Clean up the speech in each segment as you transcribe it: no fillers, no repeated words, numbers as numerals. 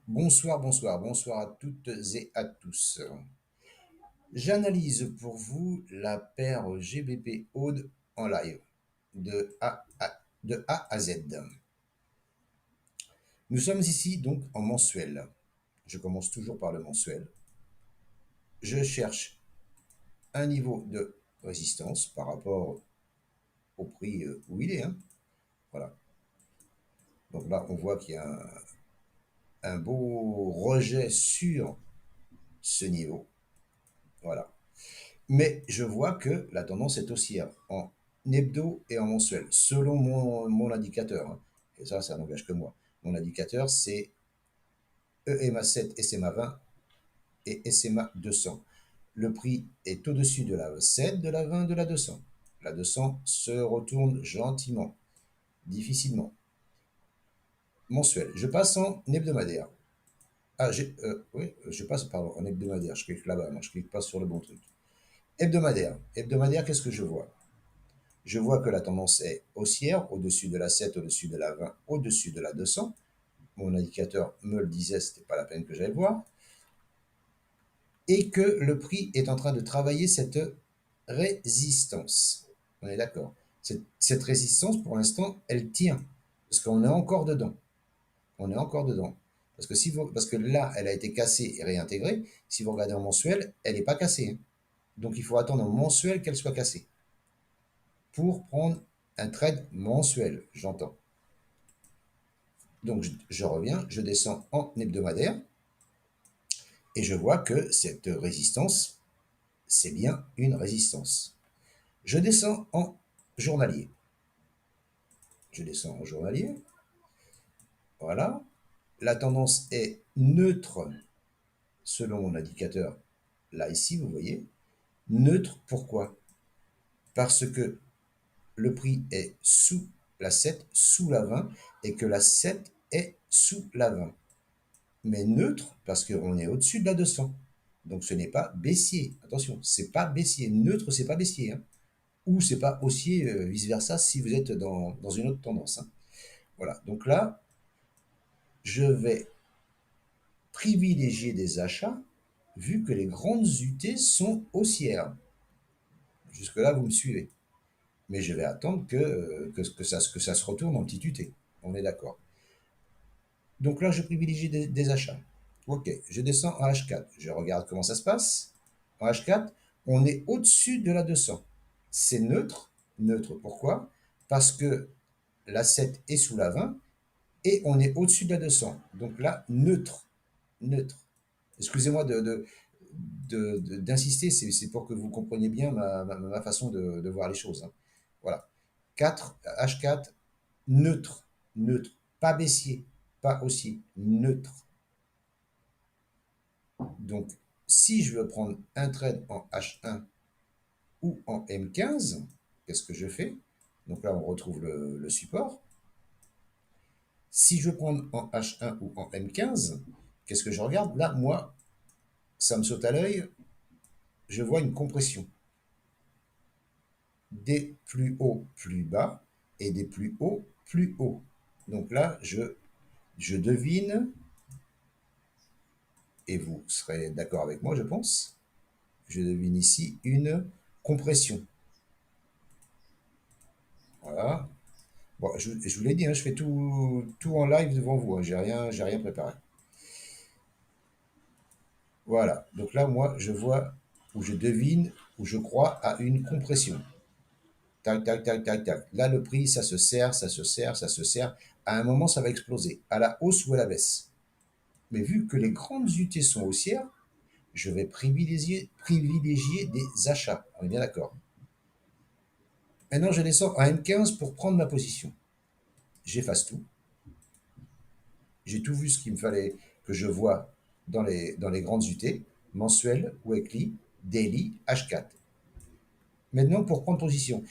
Bonsoir, bonsoir, bonsoir à toutes et à tous. J'analyse pour vous la paire GBP Aude en live de A à Z. Nous sommes ici donc en mensuel. Je commence toujours par le mensuel. Je cherche un niveau de résistance par rapport au prix où il est, hein. Voilà. Donc là, on voit qu'il y a un beau rejet sur ce niveau. Voilà. Mais je vois que la tendance est haussière en hebdo et en mensuel, selon mon indicateur, hein. Et ça n'engage que moi. Mon indicateur, c'est EMA 7, SMA 20 et SMA 200. Le prix est au-dessus de la 7, de la 20, de la 200. La 200 se retourne gentiment, difficilement. Mensuel. Je passe en hebdomadaire. Ah, oui, je passe pardon, en hebdomadaire. Je clique là-bas, je clique pas sur le bon truc. Hebdomadaire. Hebdomadaire, qu'est-ce que je vois? Je vois que la tendance est haussière, au-dessus de la 7, au-dessus de la 20, au-dessus de la 200. Mon indicateur me le disait, ce n'était pas la peine que j'aille voir. Et que le prix est en train de travailler cette résistance. On est d'accord. Cette résistance, pour l'instant, elle tient. Parce qu'on est encore dedans. On est encore dedans. Parce que là, elle a été cassée et réintégrée. Si vous regardez en mensuel, elle n'est pas cassée, hein. Donc il faut attendre en mensuel qu'elle soit cassée. Pour prendre un trade mensuel, j'entends. Donc je reviens, je descends en hebdomadaire et je vois que cette résistance, c'est bien une résistance. Je descends en journalier. Je descends en journalier. Voilà. La tendance est neutre selon mon indicateur. Là, ici, vous voyez. Neutre, pourquoi? Parce que le prix est sous la 7, sous la 20, et que la 7 est sous la 20. Mais neutre parce qu'on est au-dessus de la 200. Donc ce n'est pas baissier. Attention, c'est pas baissier. Neutre, c'est pas baissier, hein. Ou c'est pas haussier, vice-versa, si vous êtes dans une autre tendance, hein. Voilà. Donc là, je vais privilégier des achats vu que les grandes UT sont haussières. Jusque-là, vous me suivez. Mais je vais attendre que ça se retourne en petit UT. On est d'accord. Donc là, je privilégie des achats. Ok, je descends en H4. Je regarde comment ça se passe. En H4, on est au-dessus de la 200. C'est neutre. Neutre, pourquoi? Parce que la 7 est sous la 20 et on est au-dessus de la 200. Donc là, neutre. Neutre. Excusez-moi d'insister, c'est pour que vous compreniez bien ma façon de voir les choses, hein. Voilà. 4, H4, neutre. Neutre. Pas baissier, pas haussier. Neutre. Donc, si je veux prendre un trade en H1 ou en M15, qu'est-ce que je fais? Donc là, on retrouve le support. Si je veux prendre en H1 ou en M15, qu'est-ce que je regarde? Là, moi, ça me saute à l'œil, je vois une compression. Des plus hauts plus bas et des plus hauts plus hauts. Donc là, je devine, et vous serez d'accord avec moi, je pense, je devine ici une compression. Voilà. Bon, je vous l'ai dit, hein, je fais tout en live devant vous, hein, j'ai rien préparé. Voilà. Donc là, moi, je vois, ou je devine, ou je crois à une compression. Tac, tac, tac, tac, tac. Là, le prix, ça se serre, ça se serre, ça se serre. À un moment, ça va exploser, à la hausse ou à la baisse. Mais vu que les grandes UT sont haussières, je vais privilégier des achats. On est bien d'accord. Maintenant, je descends à M15 pour prendre ma position. J'efface tout. J'ai tout vu ce qu'il me fallait que je vois dans les grandes UT, mensuelles, weekly, daily, H4. Maintenant, pour prendre position,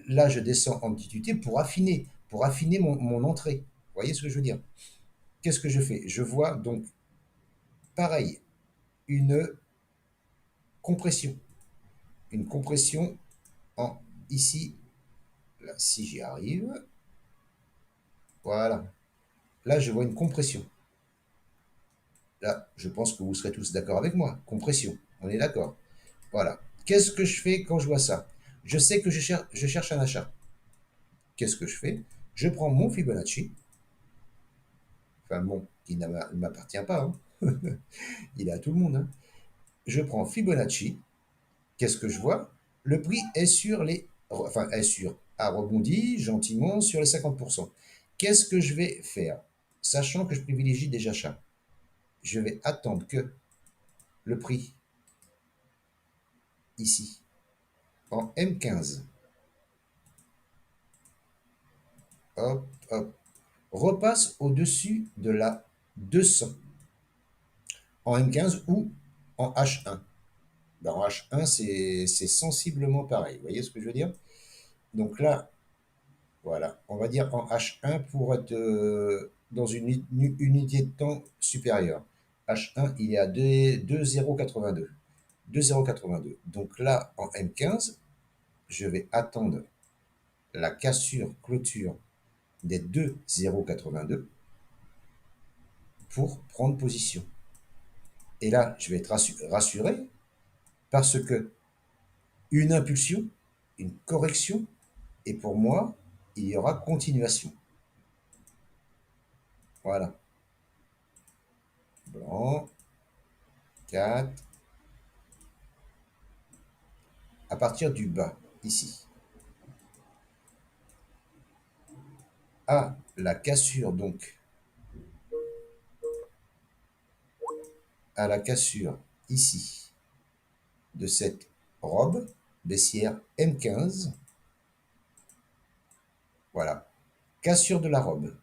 là, je descends en petite UT pour affiner mon entrée. Vous voyez ce que je veux dire? Qu'est-ce que je fais? Je vois donc, pareil, une compression. Une compression en ici, là, si j'y arrive, voilà. Là, je vois une compression. Là, je pense que vous serez tous d'accord avec moi. Compression, on est d'accord. Voilà. Qu'est-ce que je fais quand je vois ça? Je sais que je cherche un achat. Qu'est-ce que je fais? Je prends mon Fibonacci, enfin bon, qui ne m'appartient pas, hein. Il est à tout le monde, hein. Je prends Fibonacci. Qu'est-ce que je vois? Le prix est sur les... Enfin, est sur... a rebondi gentiment sur les 50%. Qu'est-ce que je vais faire? Sachant que je privilégie des achats, je vais attendre que le prix, ici, en M15, hop, hop, repasse au-dessus de la 200 en M15 ou en H1. Ben, en H1, c'est sensiblement pareil. Vous voyez ce que je veux dire? Donc là, voilà, on va dire en H1 pour être dans une unité de temps supérieure. H1, il est à 2,082. 2,082. Donc là, en M15, je vais attendre la cassure clôture des 2,082 pour prendre position. Et là, je vais être rassuré parce que une impulsion, une correction, et pour moi, il y aura continuation. Voilà. Blanc, 4. À partir du bas, ici, à la cassure, donc, à la cassure, ici, de cette robe baissière M15, voilà, cassure de la robe,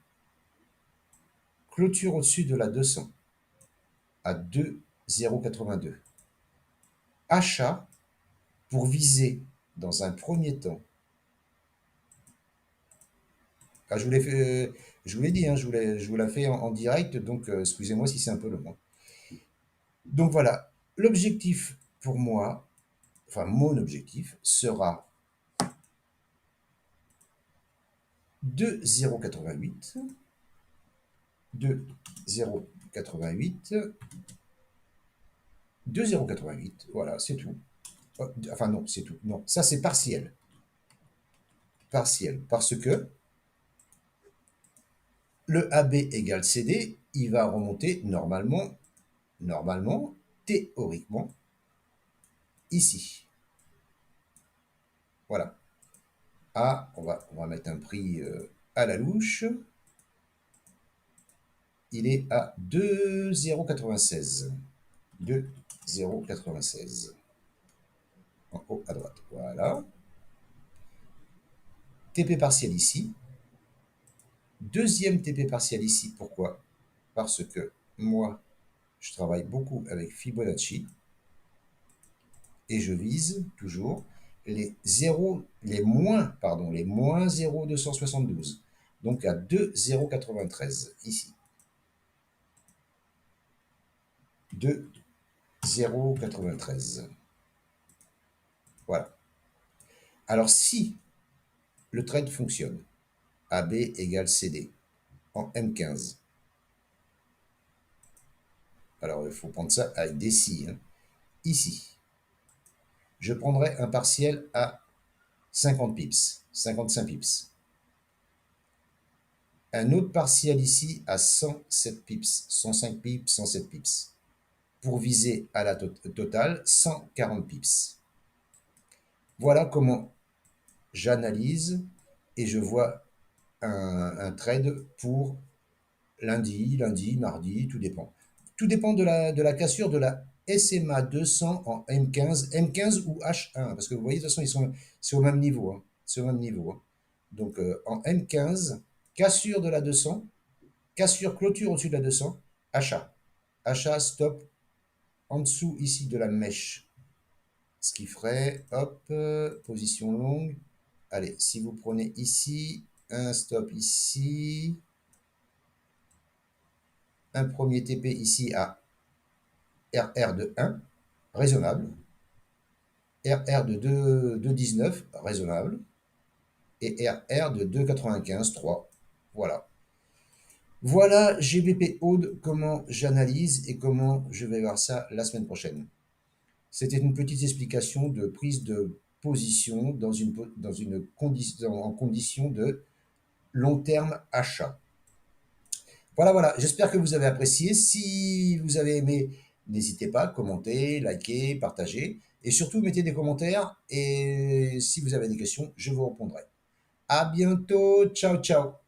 clôture au-dessus de la 200, à 2,082. Achat pour viser, dans un premier temps, ah, je vous l'ai dit, hein, je vous l'ai fait en direct, donc excusez-moi si c'est un peu long, hein. Donc voilà, l'objectif pour moi, enfin mon objectif, sera 2,088, 2,088, 2,088, voilà, c'est tout. Enfin non, c'est tout. Non, ça c'est partiel. Partiel, parce que le AB égale CD, il va remonter normalement, théoriquement, ici. Voilà. Ah, on va mettre un prix à la louche. Il est à 2,096. 2,096. En haut à droite. Voilà. TP partiel ici. Deuxième TP partiel ici. Pourquoi? Parce que moi, je travaille beaucoup avec Fibonacci et je vise toujours les moins 0,272. Donc à 2,093 ici. 2,093. Voilà. Alors si le trade fonctionne, AB égale CD en M15. Alors il faut prendre ça avec des si, hein. Ici, je prendrai un partiel à 50 pips, 55 pips. Un autre partiel ici à 107 pips, 105 pips, 107 pips. Pour viser à la totale 140 pips. Voilà comment j'analyse et je vois un trade pour lundi, mardi, tout dépend. Tout dépend de la cassure de la SMA 200 en M15 ou H1, parce que vous voyez, de toute façon, c'est au même niveau, hein. C'est au même niveau, hein. Donc, en M15, cassure de la 200, cassure clôture au-dessus de la 200, achat. Achat, stop, en dessous ici de la mèche. Ce qui ferait, hop, position longue. Allez, si vous prenez ici, un stop ici, un premier TP ici à RR de 1, raisonnable. RR de 2,19, raisonnable. Et RR de 2,95, 3. Voilà. Voilà, GBP Aude, comment j'analyse et comment je vais voir ça la semaine prochaine. C'était une petite explication de prise de position en condition de long terme achat. Voilà, voilà, j'espère que vous avez apprécié. Si vous avez aimé, n'hésitez pas à commenter, liker, partager. Et surtout, mettez des commentaires. Et si vous avez des questions, je vous répondrai. À bientôt. Ciao, ciao.